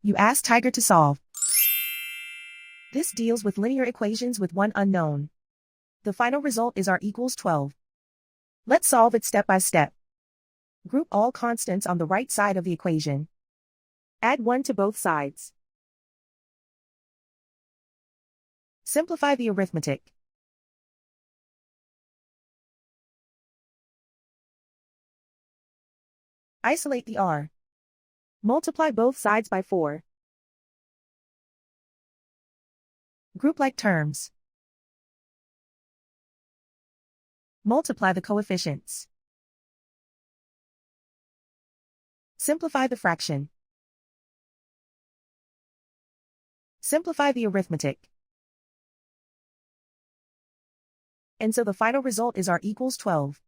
You ask Tiger to solve. This deals with linear equations with one unknown. The final result is r equals 12. Let's solve it step by step. Group all constants on the right side of the equation. Add 1 to both sides. Simplify the arithmetic. Isolate the r. Multiply both sides by 4. Group like terms. Multiply the coefficients. Simplify the fraction. Simplify the arithmetic. And so the final result is r equals 12.